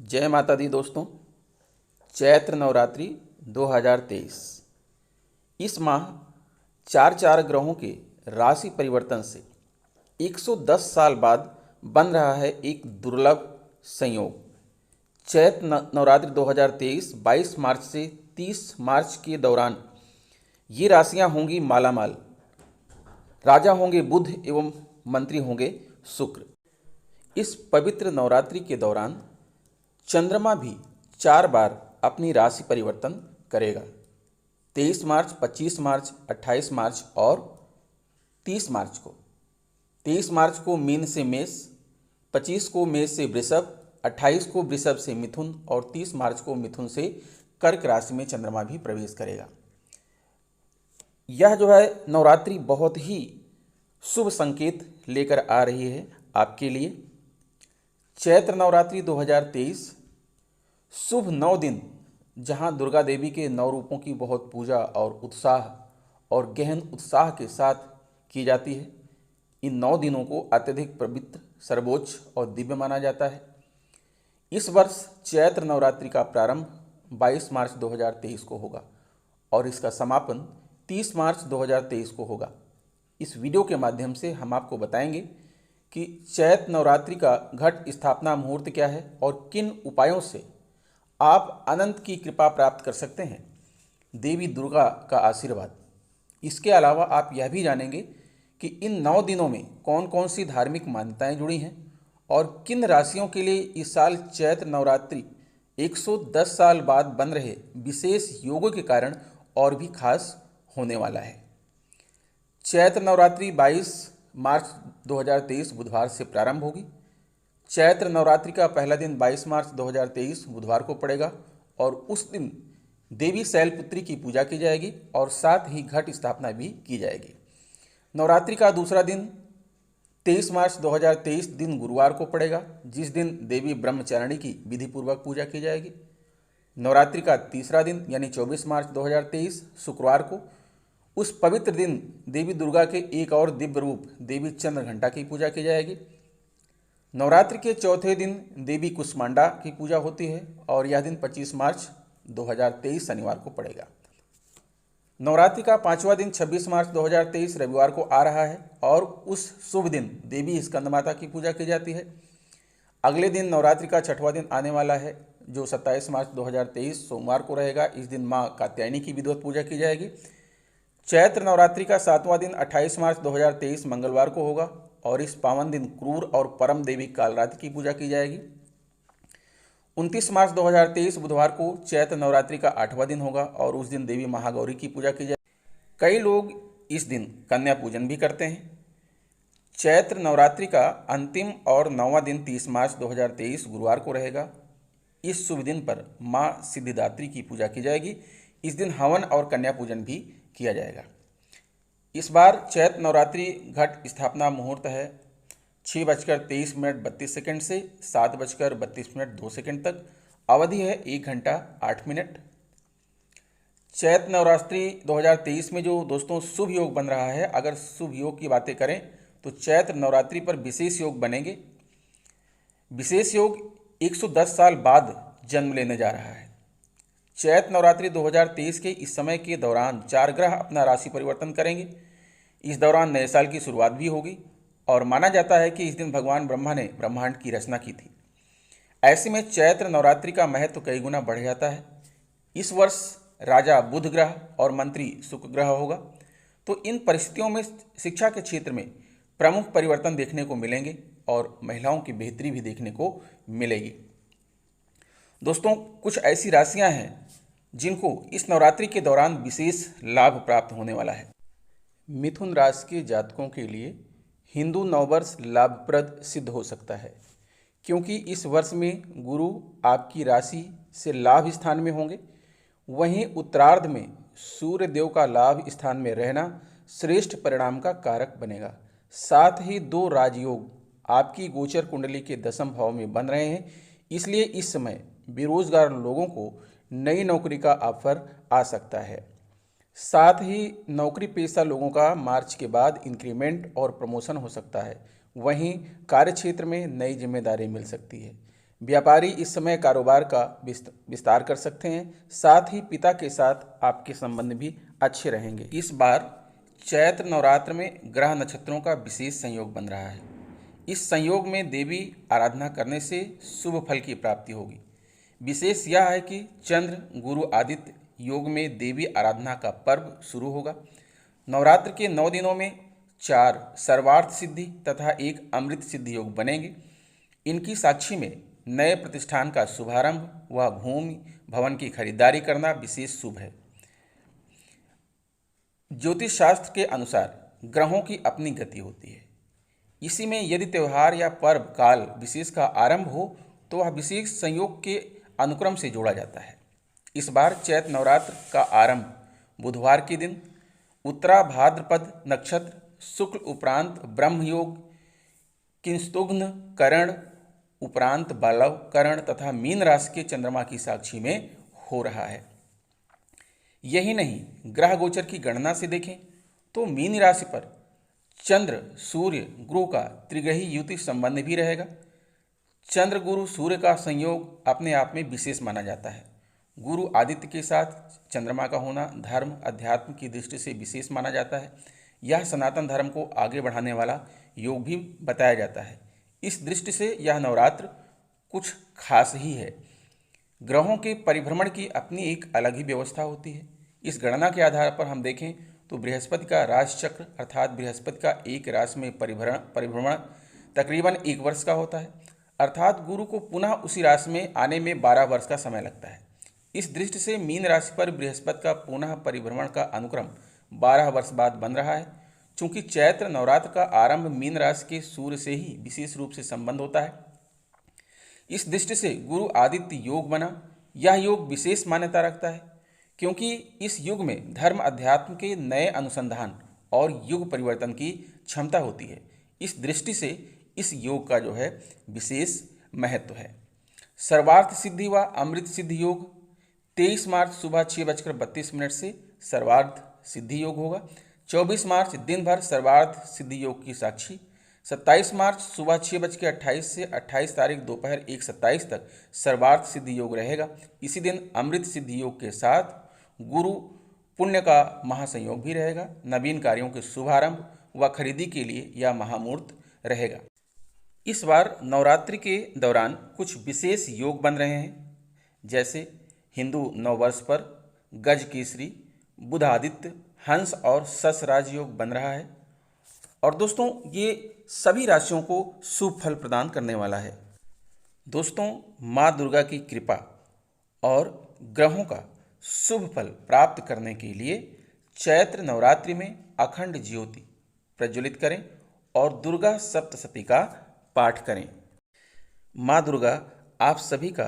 जय माता दी दोस्तों। चैत्र नवरात्रि 2023 इस माह चार चार ग्रहों के राशि परिवर्तन से 110 साल बाद बन रहा है एक दुर्लभ संयोग। चैत्र नवरात्रि 2023 22 मार्च से 30 मार्च के दौरान ये राशियां होंगी मालामाल। राजा होंगे बुध एवं मंत्री होंगे शुक्र। इस पवित्र नवरात्रि के दौरान चंद्रमा भी 4 बार अपनी राशि परिवर्तन करेगा। 23 मार्च, 25 मार्च, 28 मार्च और 30 मार्च को। 23 मार्च को मीन से मेष, 25 को मेष से वृषभ, 28 को वृषभ से मिथुन और 30 मार्च को मिथुन से कर्क राशि में चंद्रमा भी प्रवेश करेगा। यह जो है नवरात्रि बहुत ही शुभ संकेत लेकर आ रही है आपके लिए। चैत्र नवरात्रि 2023 शुभ 9 दिन, जहां दुर्गा देवी के 9 रूपों की बहुत पूजा और उत्साह और गहन उत्साह के साथ की जाती है। इन 9 दिनों को अत्यधिक पवित्र, सर्वोच्च और दिव्य माना जाता है। इस वर्ष चैत्र नवरात्रि का प्रारंभ 22 मार्च 2023 को होगा और इसका समापन 30 मार्च 2023 को होगा। इस वीडियो के माध्यम से हम आपको बताएंगे कि चैत्र नवरात्रि का घट स्थापना मुहूर्त क्या है और किन उपायों से आप अनंत की कृपा प्राप्त कर सकते हैं, देवी दुर्गा का आशीर्वाद। इसके अलावा आप यह भी जानेंगे कि इन 9 दिनों में कौन कौन सी धार्मिक मान्यताएं जुड़ी हैं और किन राशियों के लिए इस साल चैत्र नवरात्रि 110 साल बाद बन रहे विशेष योगों के कारण और भी खास होने वाला है। चैत्र नवरात्रि 22 मार्च 2023 बुधवार से प्रारंभ होगी। चैत्र नवरात्रि का पहला दिन 22 मार्च 2023 बुधवार को पड़ेगा और उस दिन देवी शैलपुत्री की पूजा की जाएगी और साथ ही घट स्थापना भी की जाएगी। नवरात्रि का दूसरा दिन 23 मार्च 2023 दिन गुरुवार को पड़ेगा, जिस दिन देवी ब्रह्मचारिणी की विधिपूर्वक पूजा की जाएगी। नवरात्रि का तीसरा दिन यानी 24 मार्च 2023 शुक्रवार को, उस पवित्र दिन देवी दुर्गा के एक और दिव्य रूप देवी चंद्रघंटा की पूजा की जाएगी। नवरात्रि के चौथे दिन देवी कुष्मांडा की पूजा होती है और यह दिन 25 मार्च 2023 शनिवार को पड़ेगा। नवरात्रि का 5वां दिन 26 मार्च 2023 रविवार को आ रहा है और उस शुभ दिन देवी स्कंदमाता की पूजा की जाती है। अगले दिन नवरात्रि का 6वां दिन आने वाला है, जो 27 मार्च 2023 सोमवार को रहेगा। इस दिन माँ कात्यायनी की विधिवत पूजा की जाएगी। चैत्र नवरात्रि का 7वां दिन 28 मार्च 2023 मंगलवार को होगा और इस पावन दिन क्रूर और परम देवी कालरात्रि की पूजा की जाएगी। 29 मार्च 2023 बुधवार को चैत्र नवरात्रि का 8वां दिन होगा और उस दिन देवी महागौरी की पूजा की जाएगी। कई लोग इस दिन कन्या पूजन भी करते हैं। चैत्र नवरात्रि का अंतिम और 9वां दिन 30 मार्च 2023 गुरुवार को रहेगा। इस शुभ दिन पर माँ सिद्धिदात्री की पूजा की जाएगी। इस दिन हवन और कन्या पूजन भी किया जाएगा। इस बार चैत्र नवरात्रि घट स्थापना मुहूर्त है 6:23 से 7:32 तक। अवधि है 1 घंटा 8 मिनट। चैत्र नवरात्रि 2023 में जो दोस्तों शुभ योग बन रहा है, अगर शुभ योग की बातें करें तो चैत्र नवरात्रि पर विशेष योग बनेंगे। विशेष योग 110 साल बाद जन्म लेने जा रहा है। चैत्र नवरात्रि 2023 के इस समय के दौरान 4 ग्रह अपना राशि परिवर्तन करेंगे। इस दौरान नए साल की शुरुआत भी होगी और माना जाता है कि इस दिन भगवान ब्रह्मा ने ब्रह्मांड की रचना की थी। ऐसे में चैत्र नवरात्रि का महत्व कई गुना बढ़ जाता है। इस वर्ष राजा बुध ग्रह और मंत्री शुक्र ग्रह होगा, तो इन परिस्थितियों में शिक्षा के क्षेत्र में प्रमुख परिवर्तन देखने को मिलेंगे और महिलाओं की बेहतरी भी देखने को मिलेगी। दोस्तों, कुछ ऐसी राशियां हैं जिनको इस नवरात्रि के दौरान विशेष लाभ प्राप्त होने वाला है। मिथुन राशि के जातकों के लिए हिंदू नववर्ष लाभप्रद सिद्ध हो सकता है, क्योंकि इस वर्ष में गुरु आपकी राशि से लाभ स्थान में होंगे। वहीं उत्तरार्ध में सूर्य देव का लाभ स्थान में रहना श्रेष्ठ परिणाम का कारक बनेगा। साथ ही 2 राजयोग आपकी गोचर कुंडली के 10वें भाव में बन रहे हैं, इसलिए इस समय बेरोजगार लोगों को नई नौकरी का ऑफर आ सकता है। साथ ही नौकरी पेशा लोगों का मार्च के बाद इंक्रीमेंट और प्रमोशन हो सकता है। वहीं कार्यक्षेत्र में नई जिम्मेदारी मिल सकती है। व्यापारी इस समय कारोबार का विस्तार कर सकते हैं, साथ ही पिता के साथ आपके संबंध भी अच्छे रहेंगे। इस बार चैत्र नवरात्र में ग्रह नक्षत्रों का विशेष संयोग बन रहा है। इस संयोग में देवी आराधना करने से शुभ फल की प्राप्ति होगी। विशेष यह है कि चंद्र गुरु आदित्य योग में देवी आराधना का पर्व शुरू होगा। नवरात्र के 9 दिनों में 4 सर्वार्थ सिद्धि तथा 1 अमृत सिद्धि योग बनेंगे। इनकी साक्षी में नए प्रतिष्ठान का शुभारंभ व भूमि भवन की खरीदारी करना विशेष शुभ है। ज्योतिष शास्त्र के अनुसार ग्रहों की अपनी गति होती है। इसी में यदि त्यौहार या पर्व काल विशेष का आरंभ हो तो वह विशेष संयोग के अनुक्रम से जोड़ा जाता है। इस बार चैत्र नवरात्र का आरंभ बुधवार के दिन उत्तरा भाद्रपद नक्षत्र शुक्ल उपरांत ब्रह्म योग किंस्तुघ्न करण उपरांत बालव करण तथा मीन राशि के चंद्रमा की साक्षी में हो रहा है। यही नहीं, ग्रह गोचर की गणना से देखें तो मीन राशि पर चंद्र सूर्य गुरु का त्रिग्रही युति संबंध भी रहेगा। चंद्र गुरु सूर्य का संयोग अपने आप में विशेष माना जाता है। गुरु आदित्य के साथ चंद्रमा का होना धर्म अध्यात्म की दृष्टि से विशेष माना जाता है। यह सनातन धर्म को आगे बढ़ाने वाला योग भी बताया जाता है। इस दृष्टि से यह नवरात्र कुछ खास ही है। ग्रहों के परिभ्रमण की अपनी एक अलग ही व्यवस्था होती है। इस गणना के आधार पर हम देखें तो बृहस्पति का राशि चक्र अर्थात बृहस्पति का एक राशि में परिभ्रमण तकरीबन 1 वर्ष का होता है, अर्थात गुरु को पुनः उसी राशि में आने में 12 वर्ष का समय लगता है। इस दृष्टि से मीन राशि पर बृहस्पति का पुनः परिभ्रमण का अनुक्रम 12 वर्ष बाद बन रहा है। चूंकि चैत्र नवरात्र का आरंभ मीन राशि के सूर्य से ही विशेष रूप से संबंध होता है, इस दृष्टि से गुरु आदित्य योग बना। यह योग विशेष मान्यता रखता है क्योंकि इस युग में धर्म अध्यात्म के नए अनुसंधान और युग परिवर्तन की क्षमता होती है। इस दृष्टि से इस योग का जो है विशेष महत्व है। सर्वार्थ सिद्धि व अमृत सिद्धि योग 23 मार्च सुबह 6:32 से सर्वार्थ सिद्धि योग होगा। 24 मार्च दिन भर सर्वार्थ सिद्धि योग की साक्षी। 27 मार्च सुबह 6:28 से 28 तारीख दोपहर 1:27 तक सर्वार्थ सिद्धि योग रहेगा। इसी दिन अमृत सिद्धि योग के साथ गुरु पुण्य का महासंयोग भी रहेगा। नवीन कार्यों के शुभारंभ व खरीदी के लिए यह महामुहूर्त रहेगा। इस बार नवरात्रि के दौरान कुछ विशेष योग बन रहे हैं, जैसे हिंदू नववर्ष पर गज केसरी, बुध आदित्य, हंस और सस राज योग बन रहा है। और दोस्तों, ये सभी राशियों को शुभ फल प्रदान करने वाला है। दोस्तों, माँ दुर्गा की कृपा और ग्रहों का शुभ फल प्राप्त करने के लिए चैत्र नवरात्रि में अखंड ज्योति प्रज्वलित करें और दुर्गा सप्तशती का पाठ करें। माँ दुर्गा आप सभी का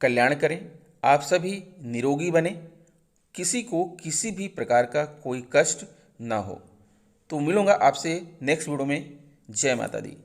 कल्याण करें, आप सभी निरोगी बने, किसी को किसी भी प्रकार का कोई कष्ट न हो। तो मिलूंगा आपसे नेक्स्ट वीडियो में। जय माता दी।